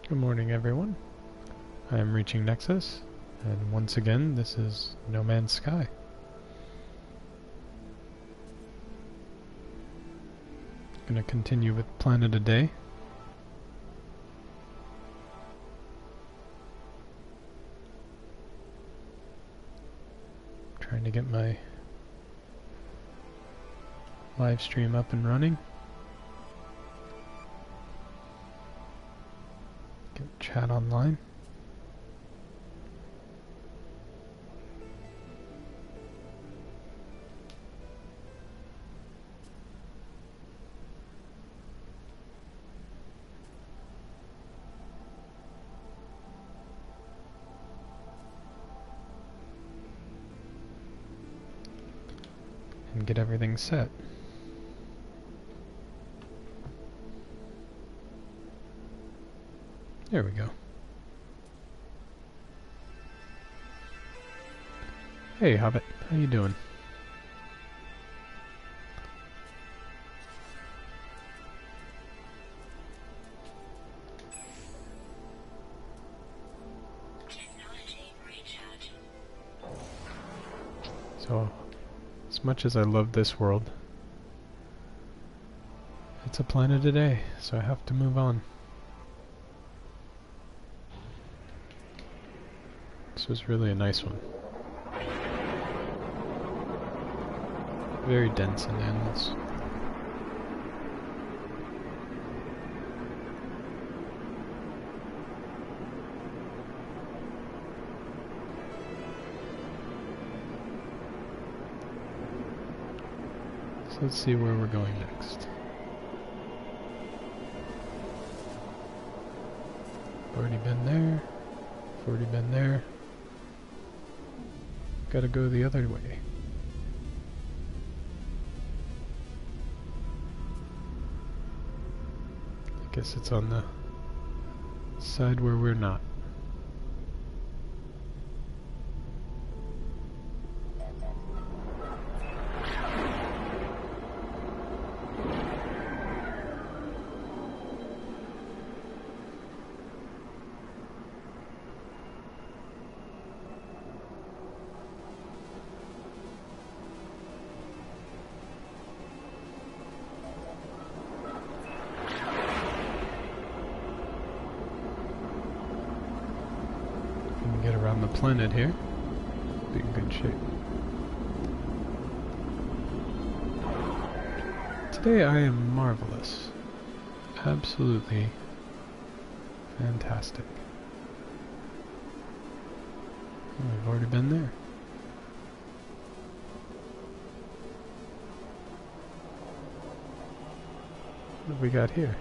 Good morning, everyone. I am reaching Nexus, and once again, this is No Man's Sky. Gonna continue with Planet a Day. Trying to get my live stream up and running. Get chat online. And get everything set. There we go. Hey Hobbit, how you doing? So, as much as I love this world, it's a planet a day, so I have to move on. This was really a nice one. Very dense in animals. So let's see where we're going next. Already been there. Already been there. Gotta go the other way. I guess it's on the side where we're not. Get around the planet here. Be in good shape. Today I am marvelous. Absolutely fantastic. Oh, I've already been there. What have we got here?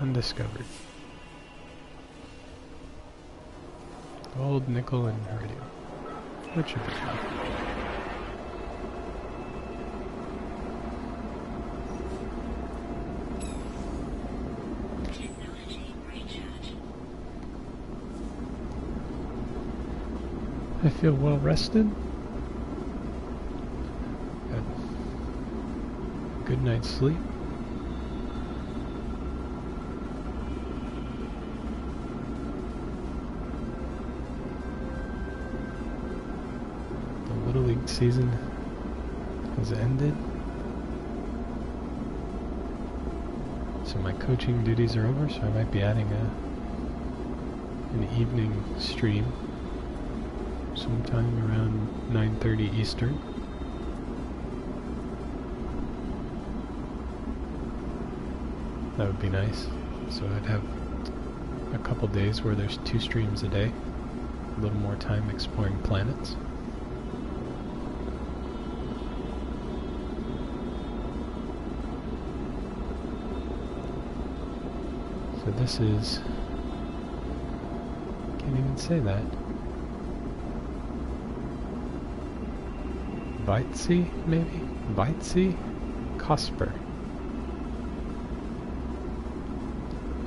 Undiscovered. Gold, nickel, and iridium. Which should be fun. I feel well rested. Got a good night's sleep. Season has ended, so my coaching duties are over, so I might be adding an evening stream sometime around 9:30 Eastern. That would be nice. So I'd have a couple days where there's 2 streams a day, a little more time exploring planets. So this is, can't even say that. Vaiutsi, maybe? Vaiutsi? Kosper.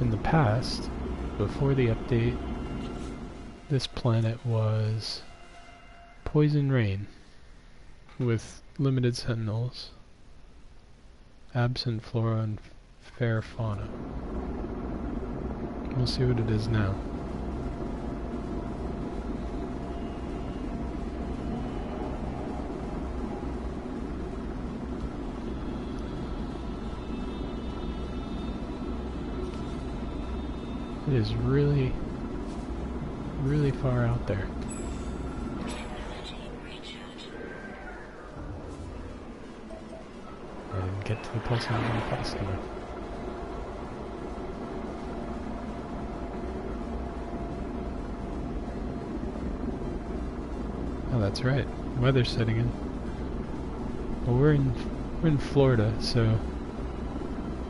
In the past, before the update, this planet was Poison Rain, with limited sentinels, absent flora and fair fauna. We'll see what it is now. It is really, really far out there. I didn't get to the pulsing one fast enough. Oh, that's right. Weather's setting in. Well, we're in Florida, so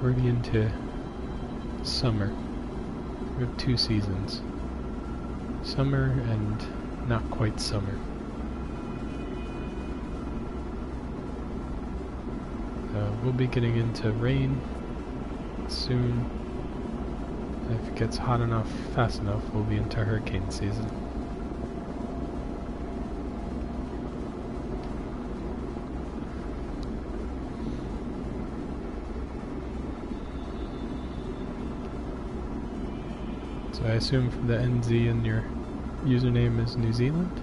we're into summer. We have 2 seasons. Summer and not quite summer. We'll be getting into rain soon. If it gets hot enough, fast enough, we'll be into hurricane season. So I assume from the NZ in your username is New Zealand?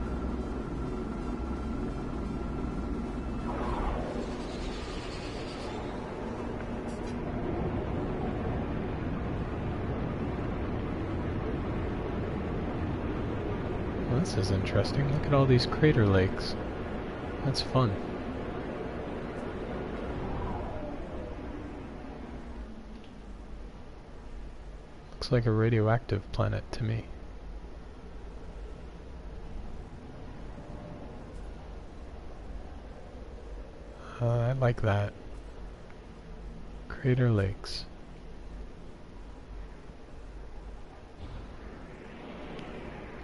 Well, this is interesting. Look at all these crater lakes. That's fun. Looks like a radioactive planet to me. I like that. Crater lakes.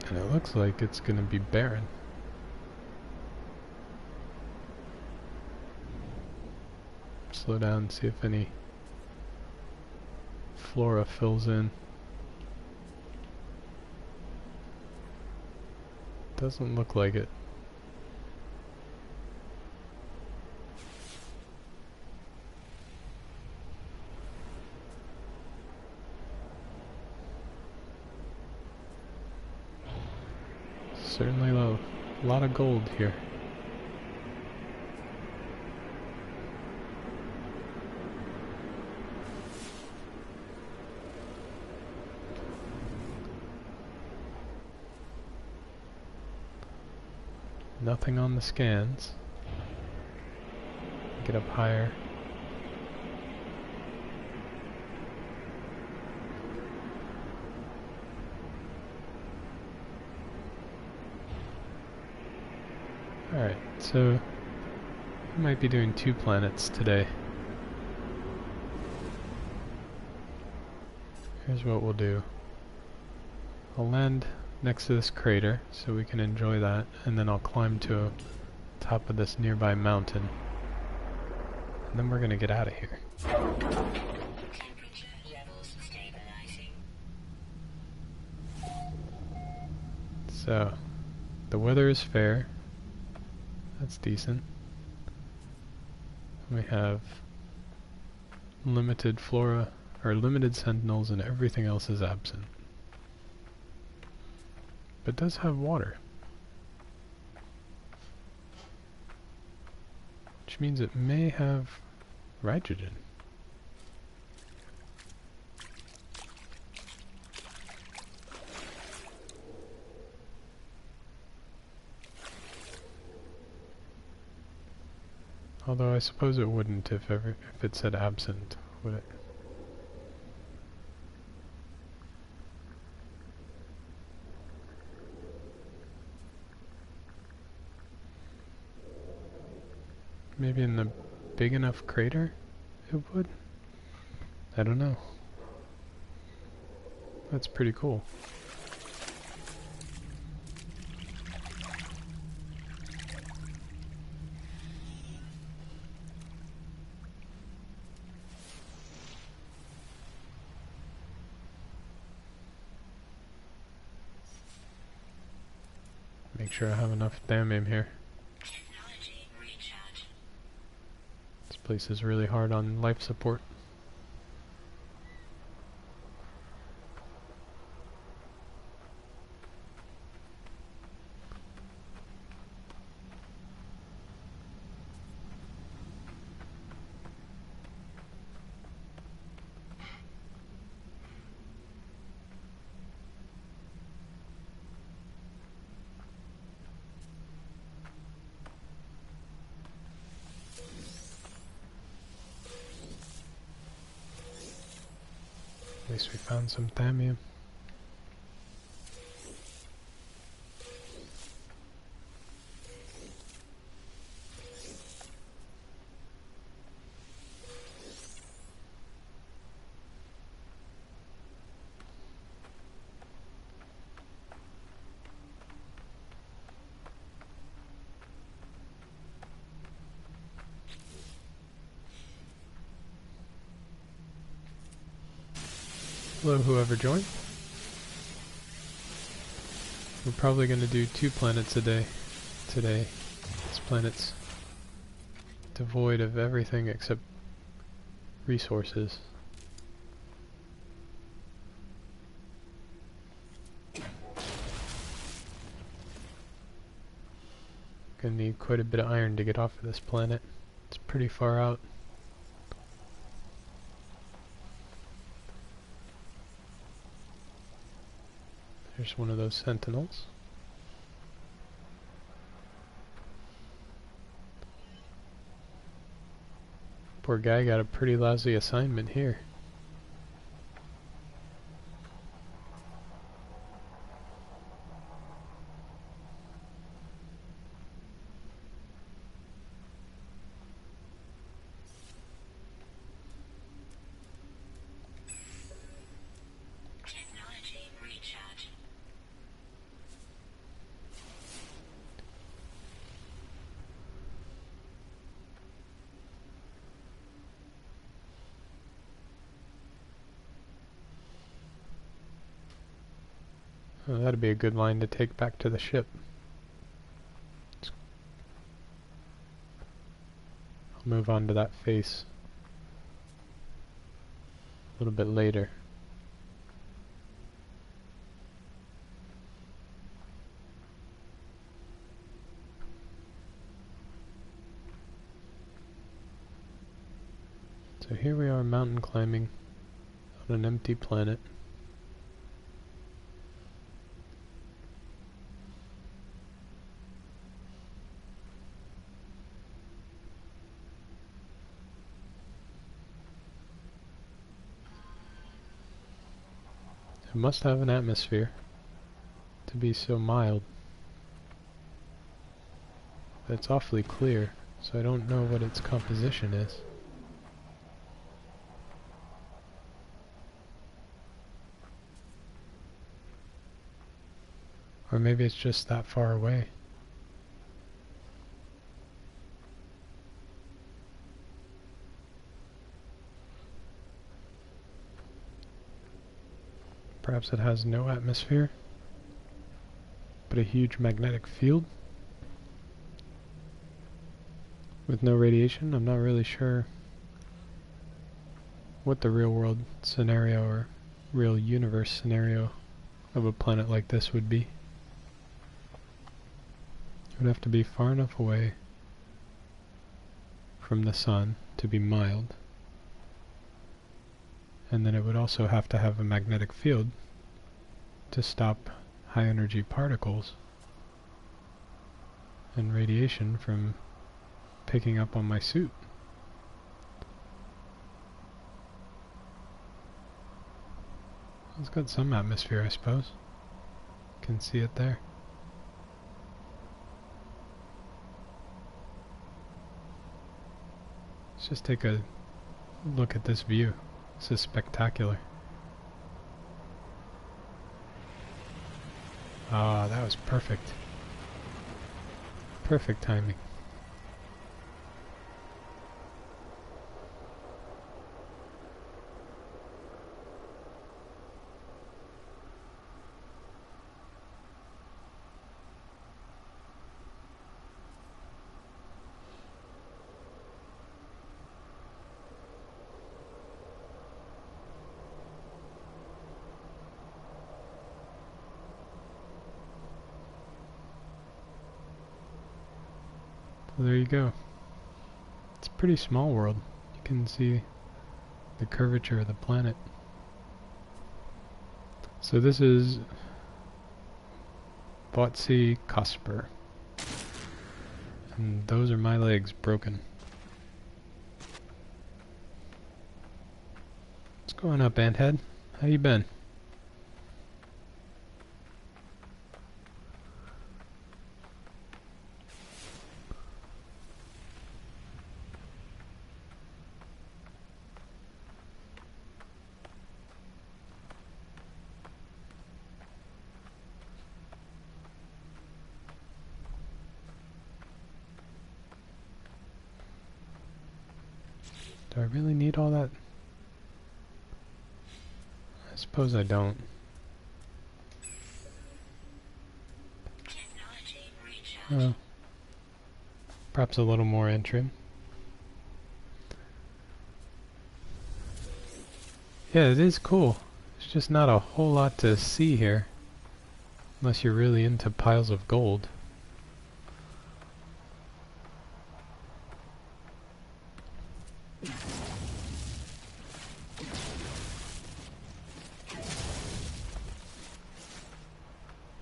And it looks like it's gonna be barren. Slow down and see if any flora fills in. Doesn't look like it. Certainly a lot of gold here. Nothing on the scans. Get up higher. Alright, so I might be doing 2 planets today. Here's what we'll do. I'll land next to this crater so we can enjoy that, and then I'll climb to the top of this nearby mountain. And then we're gonna get out of here. Temperature levels stabilizing. So, the weather is fair. That's decent. We have limited flora, or limited sentinels, and everything else is absent. But it does have water. Which means it may have Rigogen. Although I suppose it wouldn't if it said absent, would it? Maybe in the big enough crater it would? I don't know. That's pretty cool. Make sure I have enough damage here. This place is really hard on life support. At least we found some thallium. Hello, whoever joined. We're probably going to do 2 planets a day today. This planet's devoid of everything except resources. Gonna need quite a bit of iron to get off of this planet. It's pretty far out. There's one of those sentinels. Poor guy got a pretty lousy assignment here. Technology recharge. Oh, that'd be a good line to take back to the ship. I'll move on to that face a little bit later. So here we are mountain climbing on an empty planet. It must have an atmosphere to be so mild. But it's awfully clear, so I don't know what its composition is. Or maybe it's just that far away. Perhaps it has no atmosphere, but a huge magnetic field with no radiation. I'm not really sure what the real world scenario or real universe scenario of a planet like this would be. It would have to be far enough away from the sun to be mild, and then it would also have to have a magnetic field to stop high energy particles and radiation from picking up on my suit. It's got some atmosphere, I suppose. Can see it there. Let's just take a look at this view. This is spectacular. Ah, that was perfect. Perfect timing. Well, there you go. It's a pretty small world. You can see the curvature of the planet. So this is Vaiutsi Kosper. And those are my legs broken. What's going up, Anthead? How you been? Do I really need all that? I suppose I don't. Technology recharge. Oh. Perhaps a little more entry. Yeah, it is cool. There's just not a whole lot to see here. Unless you're really into piles of gold.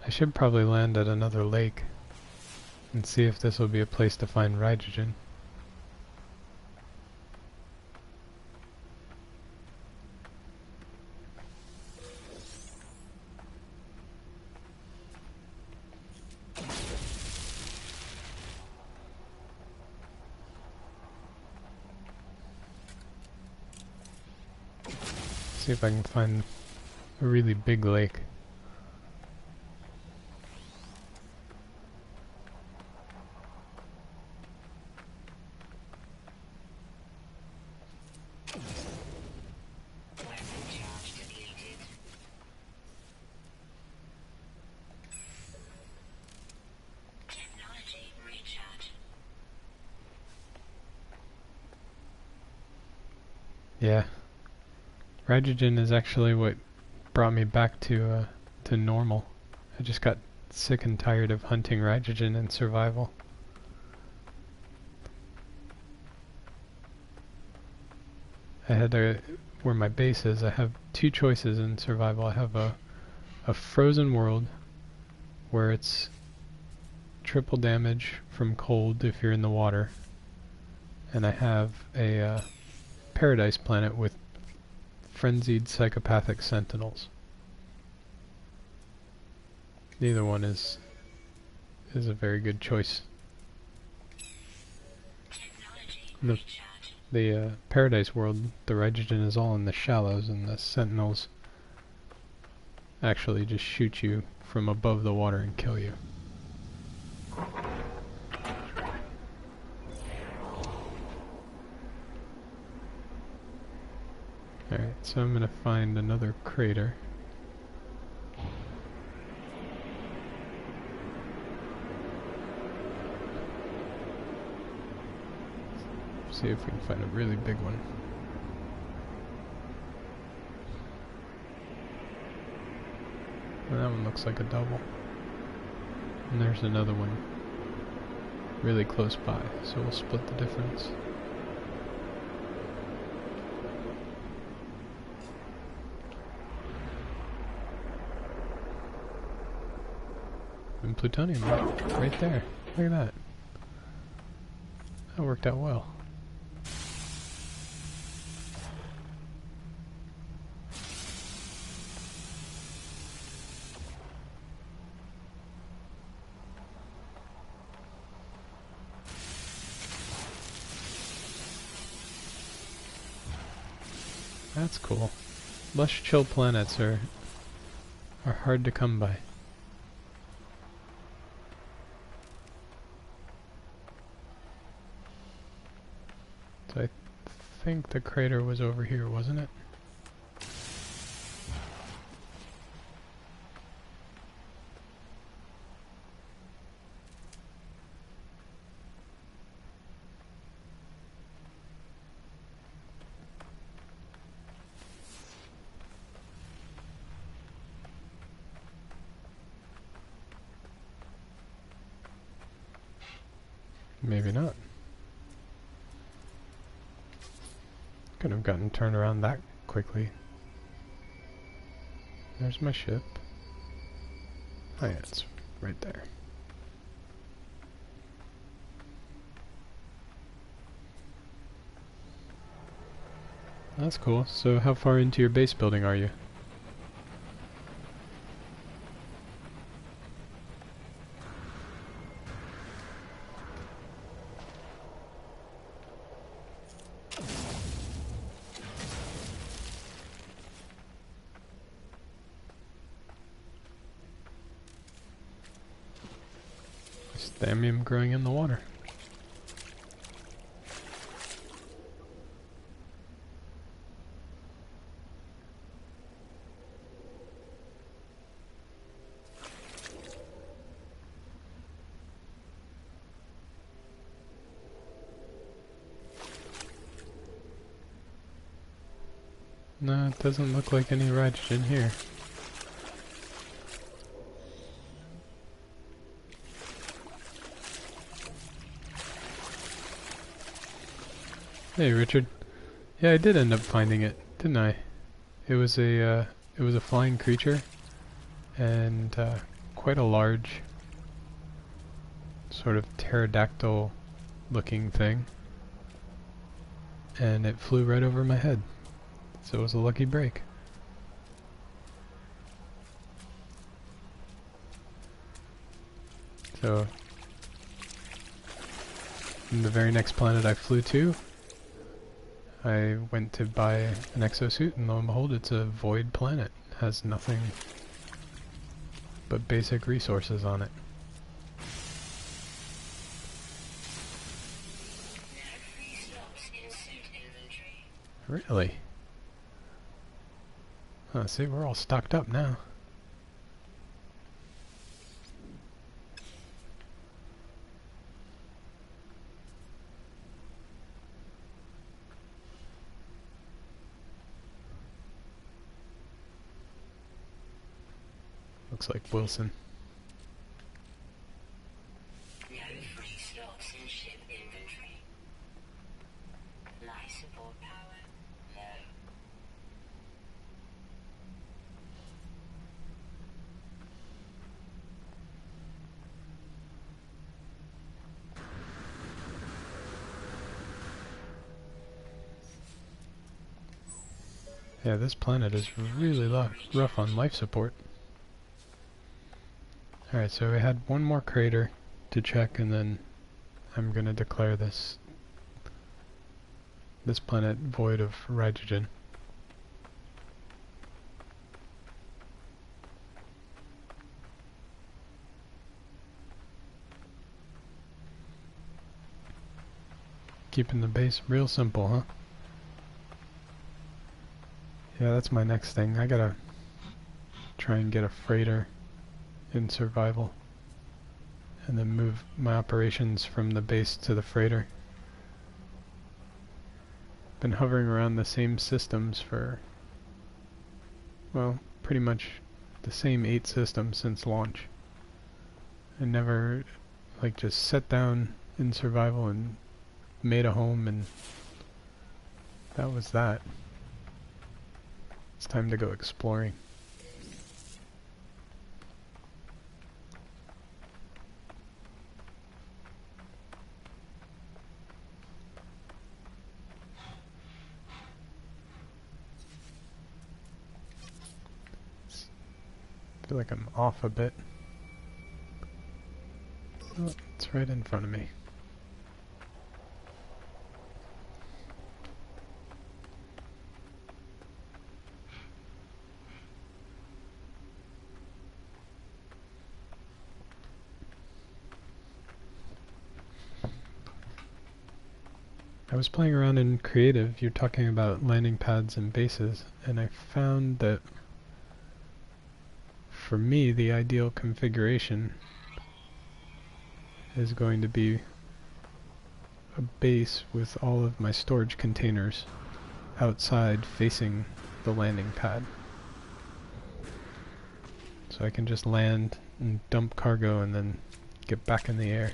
I should probably land at another lake and see if this will be a place to find Rigogen. See if I can find a really big lake. Weapon charge depleted. Technology recharge. Yeah. Rigogen is actually what brought me back to normal. I just got sick and tired of hunting Rigogen in survival. I had where my base is, I have two choices in survival. I have a frozen world where it's triple damage from cold if you're in the water, and I have a paradise planet with frenzied psychopathic sentinels. Neither one is a very good choice. Technology recharge. The paradise world, the Rigogen is all in the shallows, and the sentinels actually just shoot you from above the water and kill you. Alright, so I'm gonna find another crater. See if we can find a really big one. And that one looks like a double. And there's another one really close by, so we'll split the difference. And plutonium right there. Look at that. That worked out well. That's cool. Lush chill planets are hard to come by. So I think the crater was over here, wasn't it? Maybe not. Could have gotten turned around that quickly. There's my ship. Oh yeah, it's right there. That's cool. So how far into your base building are you? The amnium growing in the water. No, it doesn't look like any Rigogen here. Hey, Richard. Yeah, I did end up finding it, didn't I? It was a flying creature, and quite a large, sort of pterodactyl-looking thing, and it flew right over my head. So it was a lucky break. So, the very next planet I flew to, I went to buy an exosuit, and lo and behold, it's a void planet. It has nothing but basic resources on it. Really? Oh, see, we're all stocked up now. Looks like Wilson. No free slots in ship inventory. Life support power low. Yeah, this planet is really rough on life support. Alright, so we had one more crater to check, and then I'm gonna declare this planet void of Rigogen. Keeping the base real simple, huh? Yeah, that's my next thing. I gotta try and get a freighter in survival, and then move my operations from the base to the freighter. Been hovering around the same systems for, well, pretty much the same 8 systems since launch. I never, like, just sat down in survival and made a home, and that was that. It's time to go exploring. I feel like I'm off a bit. Oh, it's right in front of me. I was playing around in creative. You're talking about landing pads and bases, and I found that for me the ideal configuration is going to be a base with all of my storage containers outside facing the landing pad. So I can just land and dump cargo and then get back in the air.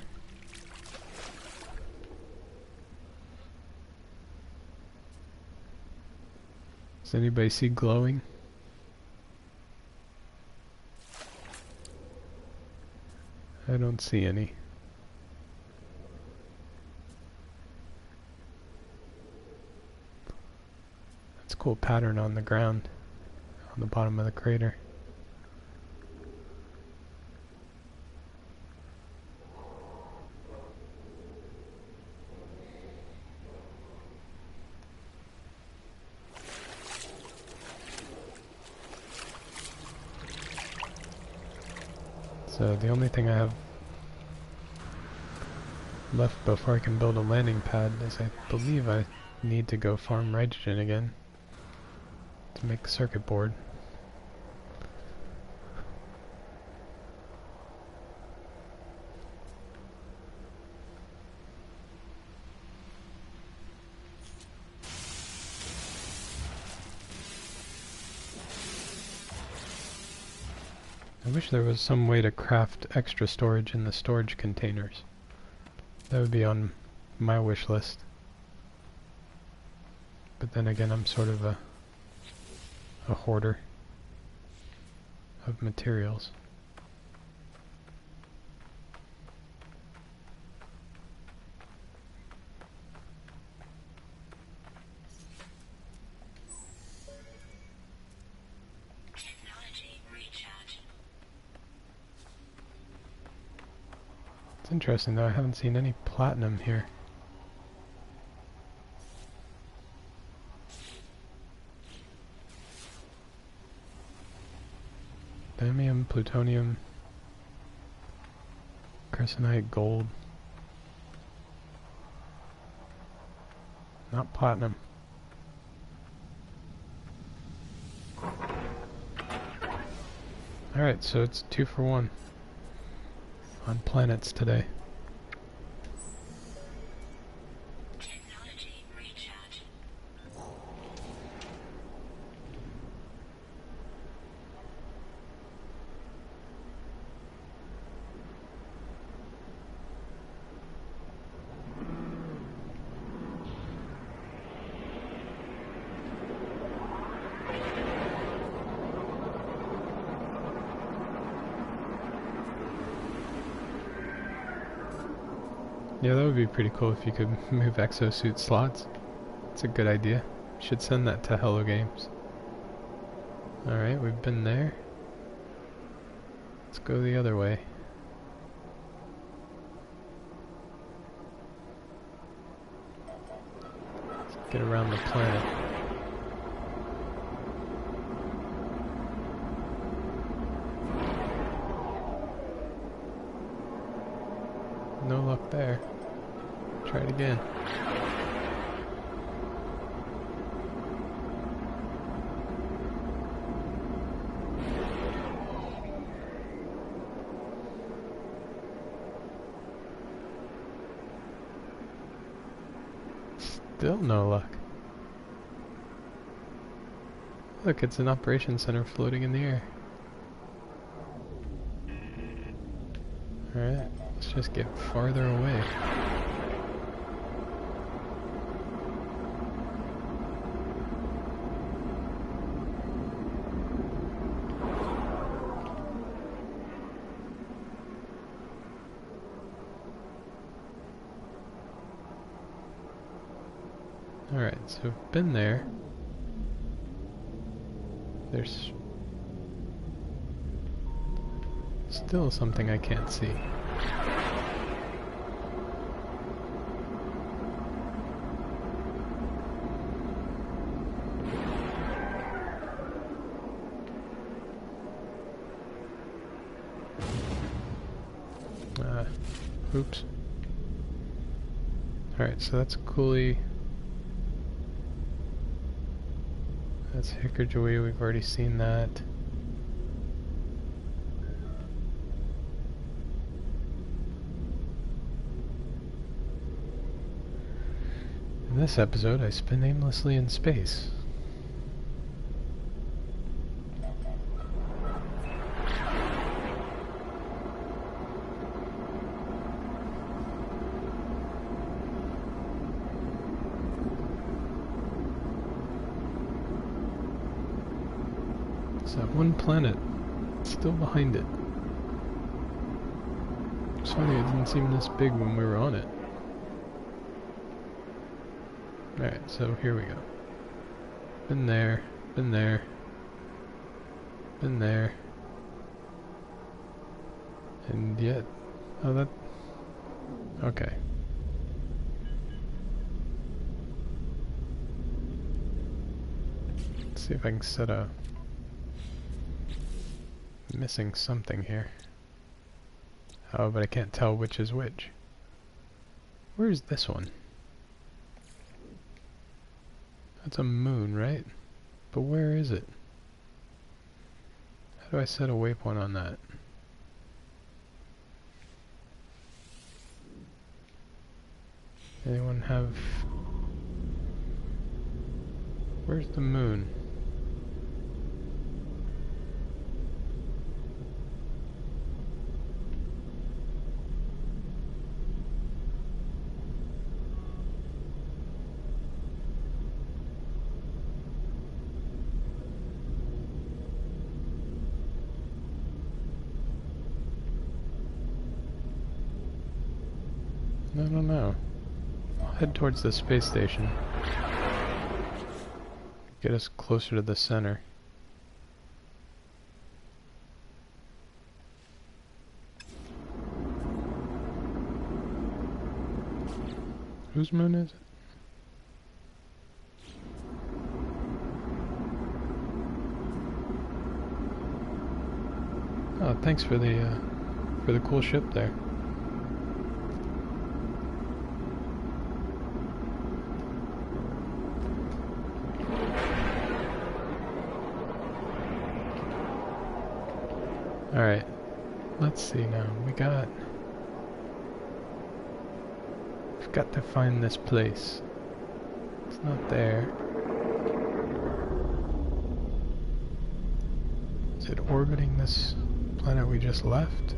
Does anybody see glowing? I don't see any. That's a cool pattern on the ground, on the bottom of the crater. So the only thing I have left before I can build a landing pad is I believe I need to go farm Rigogen again to make a circuit board. I wish there was some way to craft extra storage in the storage containers. That would be on my wish list. But then again, I'm sort of a hoarder of materials. Technology recharge. It's interesting though, I haven't seen any platinum here. Bamium, plutonium, crescenite, gold. Not platinum. Alright, so it's 2 for 1 on planets today. Technology recharge. Yeah, that would be pretty cool if you could move exosuit slots. It's a good idea. Should send that to Hello Games. Alright, we've been there. Let's go the other way. Let's get around the planet. No luck there. Try it again. Still no luck. Look, it's an operations center floating in the air. Alright, let's just get farther away. Alright, so we've been there. There's still something I can't see. Oops. Alright, so that's Cooley. That's Hickorjoy, we've already seen that. In this episode, I spin aimlessly in space. It's that one planet still behind it. It's funny, it didn't seem this big when we were on it. Alright, so here we go. Been there, been there, been there. And yet... oh, that... okay. Let's see if I can set a... missing something here. Oh, but I can't tell which is which. Where's this one? That's a moon, right? But where is it? How do I set a waypoint on that? Anyone have... Where's the moon? I don't know. I'll head towards the space station. Get us closer to the center. Whose moon is it? Oh, thanks for the cool ship there. Alright, let's see now. We've got to find this place. It's not there. Is it orbiting this planet we just left?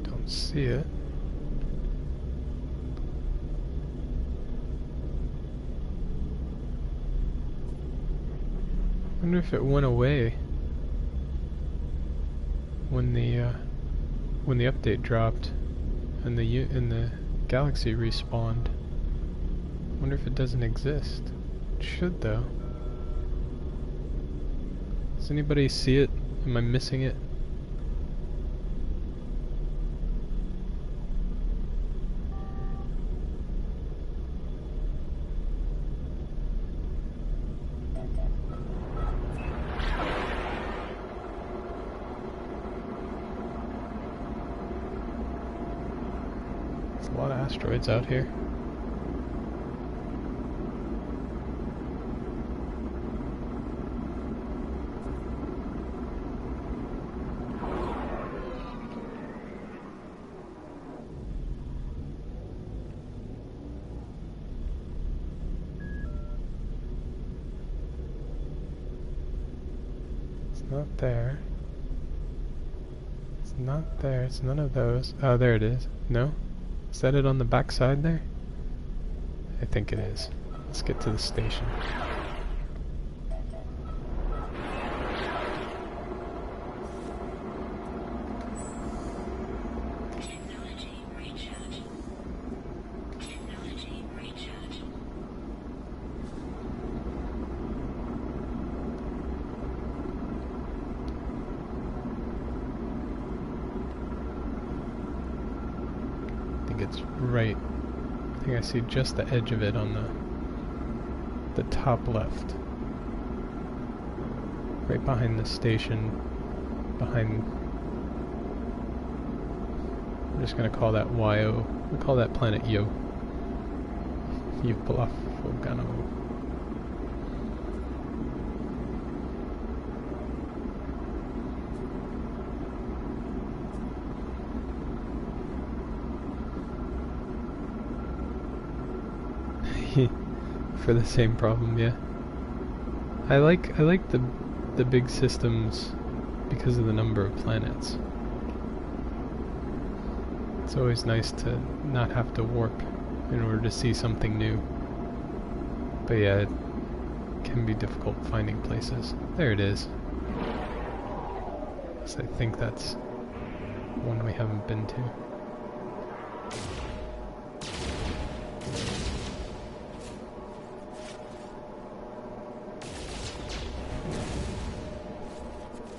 Don't see it. I wonder if it went away when the update dropped and the galaxy respawned. Wonder if it doesn't exist. It should though. Does anybody see it? Am I missing it? There's a lot of asteroids out here. Not there. It's not there. It's none of those. Oh, there it is. No? Is that it on the back side there? I think it is. Let's get to the station. It's right. I think I see just the edge of it on the top left. Right behind the station. Behind... I'm just gonna call that YO. We call that planet Yo. Yopalafogano. For the same problem, yeah. I like the big systems because of the number of planets. It's always nice to not have to warp in order to see something new. But yeah, it can be difficult finding places. There it is. So I think that's one we haven't been to.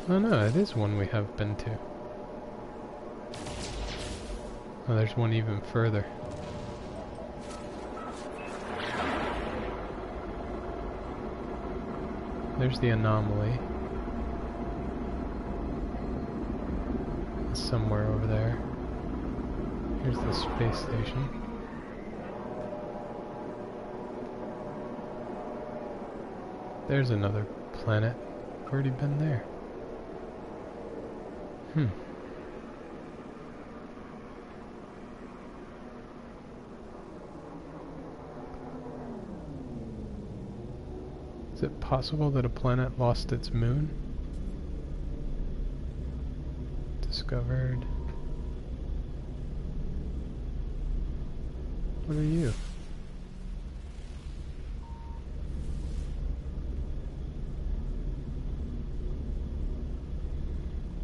Oh no, it is one we have been to. Oh, there's one even further. There's the anomaly. It's somewhere over there. Here's the space station. There's another planet. I've already been there. Is it possible that a planet lost its moon? Discovered. What are you?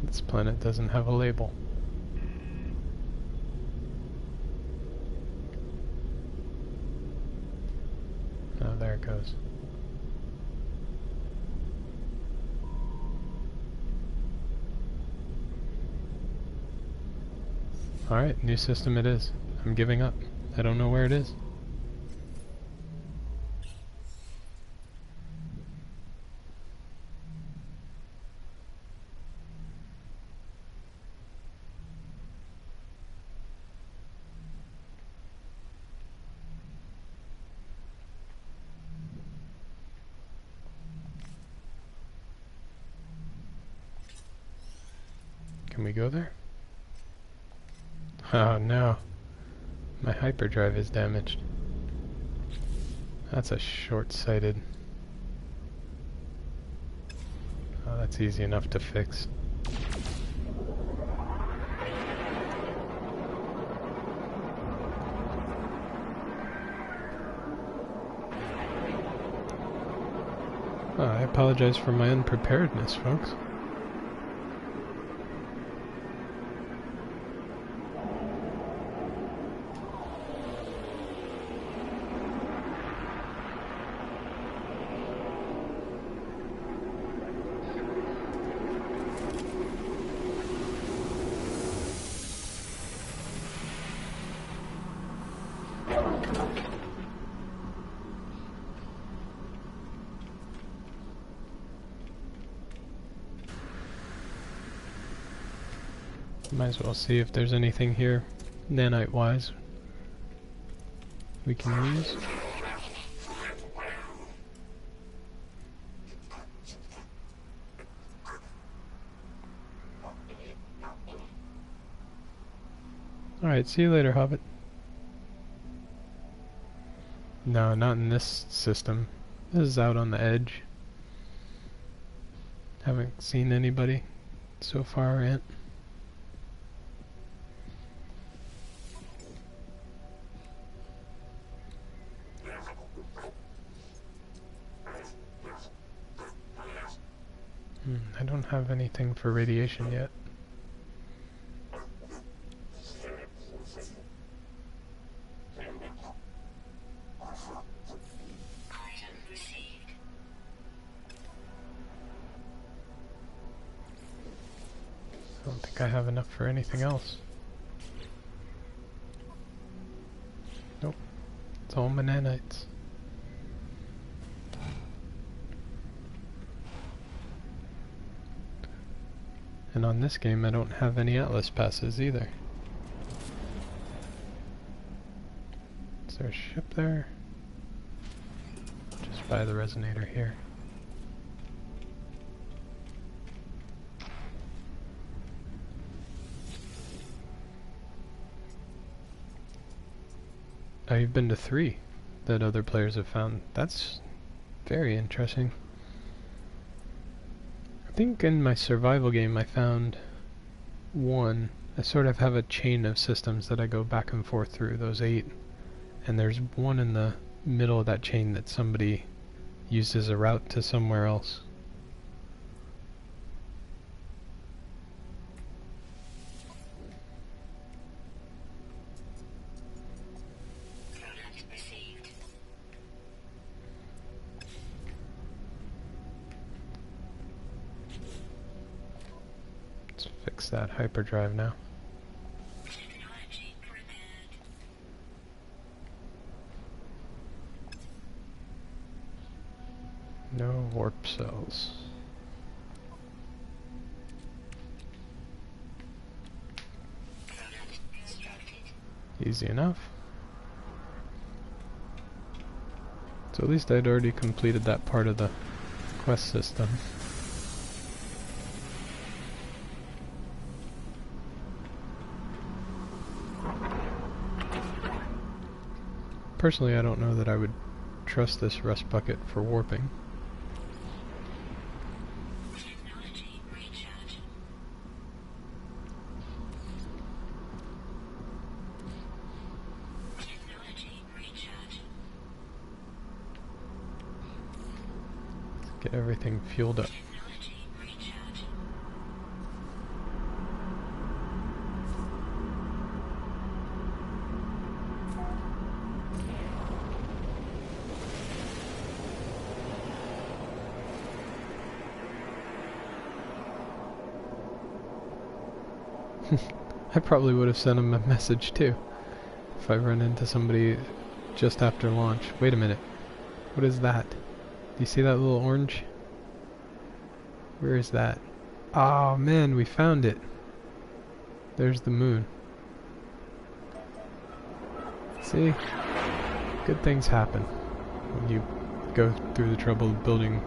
This planet doesn't have a label. Oh, there it goes. Alright, new system it is. I'm giving up. I don't know where it is. Can we go there? Oh no. My hyperdrive is damaged. That's a short-sighted. Oh, that's easy enough to fix. Oh, I apologize for my unpreparedness, folks. Might as well see if there's anything here, nanite-wise, we can use. Alright, see you later, Hobbit. No, not in this system. This is out on the edge. Haven't seen anybody so far yet. I don't have anything for radiation yet. I don't think I have enough for anything else. Nope. It's all nanites. And on this game I don't have any Atlas passes either. Is there a ship there? Just by the resonator here. Oh, you've been to 3 that other players have found. That's very interesting. I think in my survival game I found 1. I sort of have a chain of systems that I go back and forth through, those 8. And there's one in the middle of that chain that somebody used as a route to somewhere else. Fix that hyperdrive now. No warp cells. Easy enough. So at least I'd already completed that part of the quest system. Personally, I don't know that I would trust this rust bucket for warping. Technology recharge. Technology recharge. Let's get everything fueled up. Technology recharge. I probably would have sent him a message too if I run into somebody just after launch. Wait a minute. What is that? Do you see that little orange? Where is that? Oh man, we found it. There's the moon. See? Good things happen when you go through the trouble of building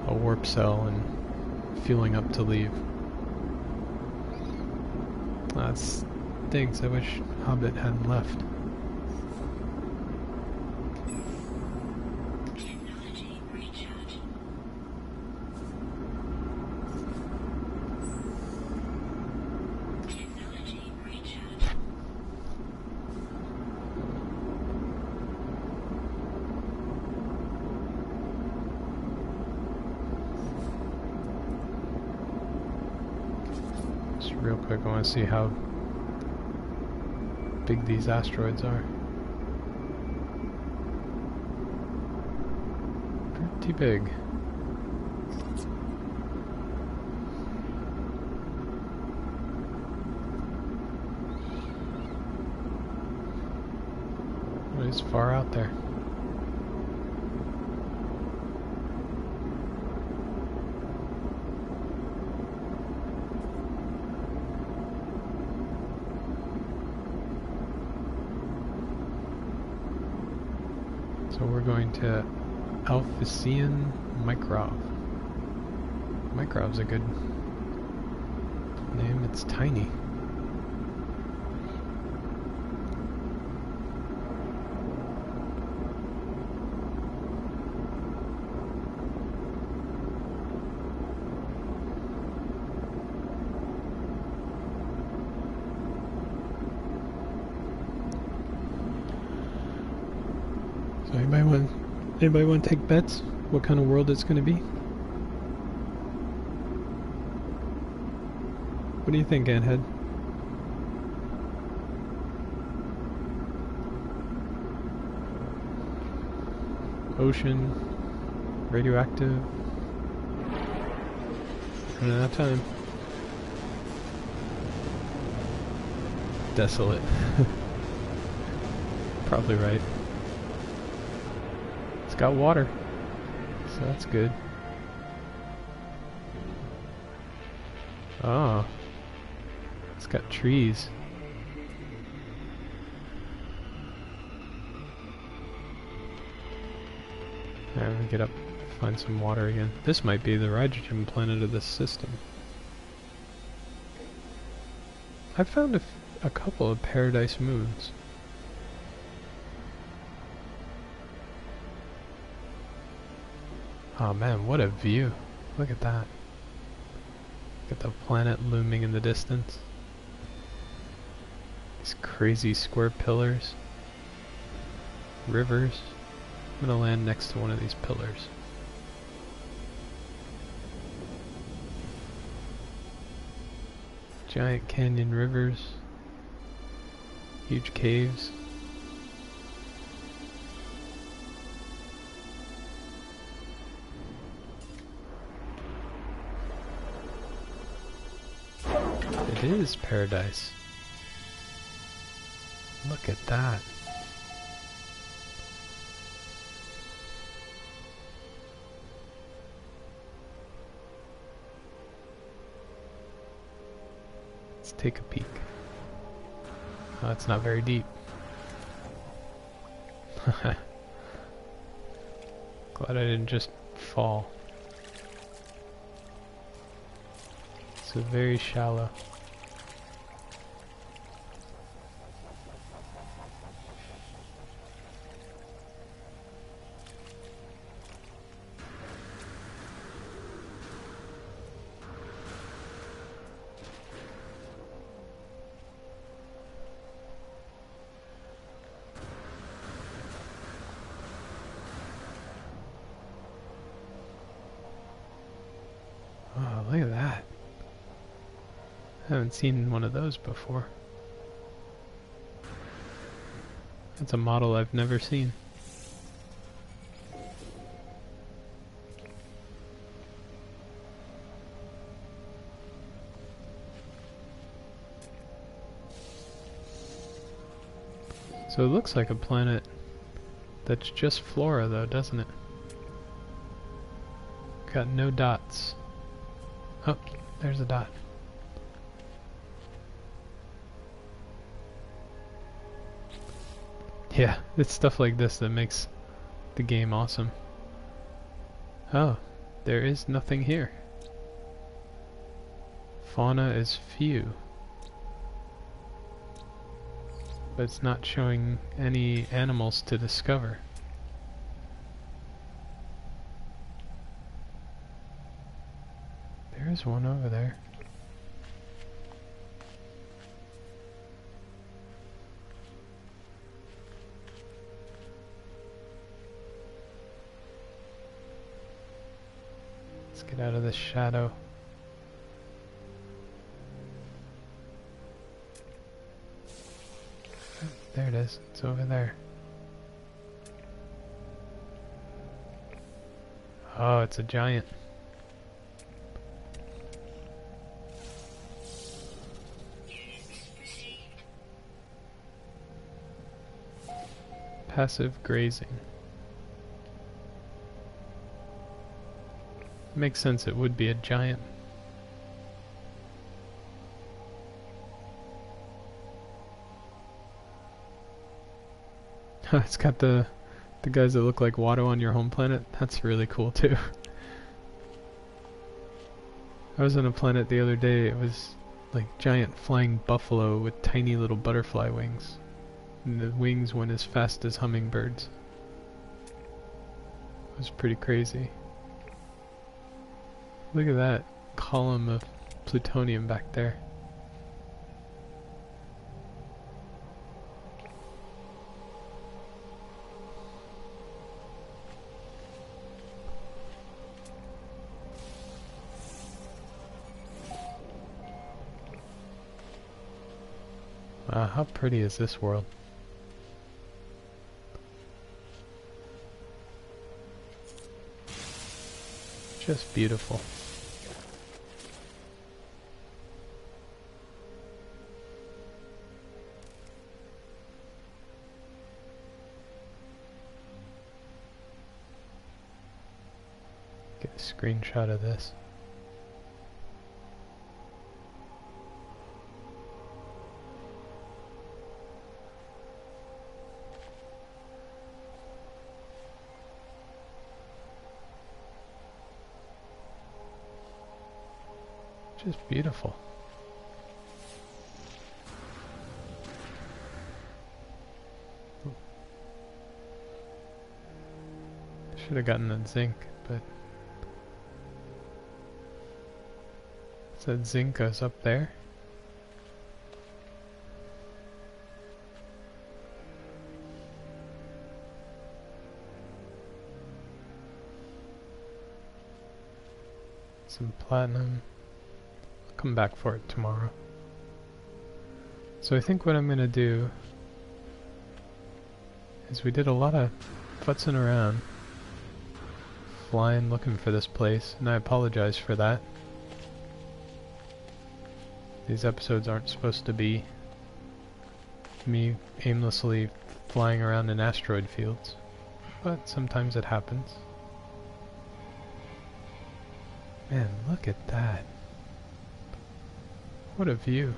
a warp cell and fueling up to leave. That stinks. I wish Hobbit hadn't left. Technology recharge. Technology recharge. Just real quick, I want to see how big these asteroids are. Pretty big. It is far out there. So we're going to Alphician Microv. Microv's a good name. It's tiny. So anybody want to take bets? What kind of world it's going to be? What do you think, Anthead? Ocean, radioactive. Running out of time. Desolate. Probably right. It's got water, so that's good. Oh, it's got trees. Alright, let me get up, find some water again. This might be the Rigogen planet of this system. I've found a couple of paradise moons. Oh man, what a view. Look at that. Look at the planet looming in the distance. These crazy square pillars. Rivers. I'm gonna land next to one of these pillars. Giant canyon rivers. Huge caves. It is paradise. Look at that. Let's take a peek. Oh, it's not very deep. Glad I didn't just fall. It's very shallow. Oh, look at that. I haven't seen one of those before. That's a model I've never seen. So it looks like a planet that's just flora though, doesn't it? Got no dots. Oh, there's a dot. Yeah, it's stuff like this that makes the game awesome. Oh, there is nothing here. Fauna is few. But it's not showing any animals to discover. There's one over there. Let's get out of this shadow. There it is. It's over there. Oh, it's a giant. Passive grazing. Makes sense it would be a giant. It's got the guys that look like Watto on your home planet. That's really cool too. I was on a planet the other day, it was like giant flying buffalo with tiny little butterfly wings. And the wings went as fast as hummingbirds. It was pretty crazy. Look at that column of plutonium back there. Wow, how pretty is this world? Just beautiful. Get a screenshot of this. Just beautiful. Should have gotten that zinc, but said zinc goes up there. Some platinum. Come back for it tomorrow. So I think what I'm gonna do is we did a lot of futzing around, flying looking for this place, and I apologize for that. These episodes aren't supposed to be me aimlessly flying around in asteroid fields, but sometimes it happens. Man, look at that. What a view.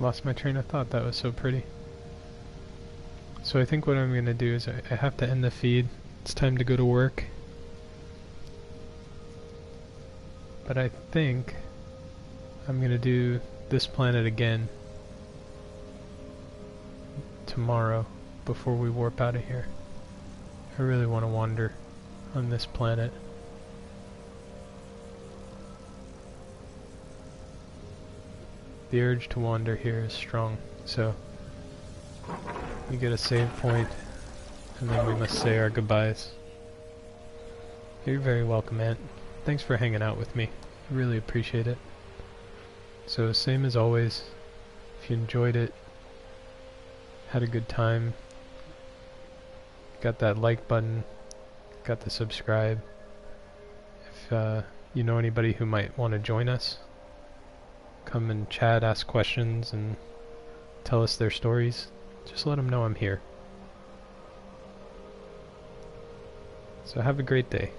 Lost my train of thought, that was so pretty. So I think what I'm going to do is I have to end the feed. It's time to go to work. But I think I'm going to do this planet again tomorrow before we warp out of here. I really want to wander on this planet. The urge to wander here is strong, so we get a save point, and then we must say our goodbyes. You're very welcome, Aunt. Thanks for hanging out with me. I really appreciate it. So, same as always, if you enjoyed it, had a good time, got that like button, got the subscribe. If you know anybody who might want to join us, come and chat, ask questions, and tell us their stories, just let them know I'm here. So have a great day.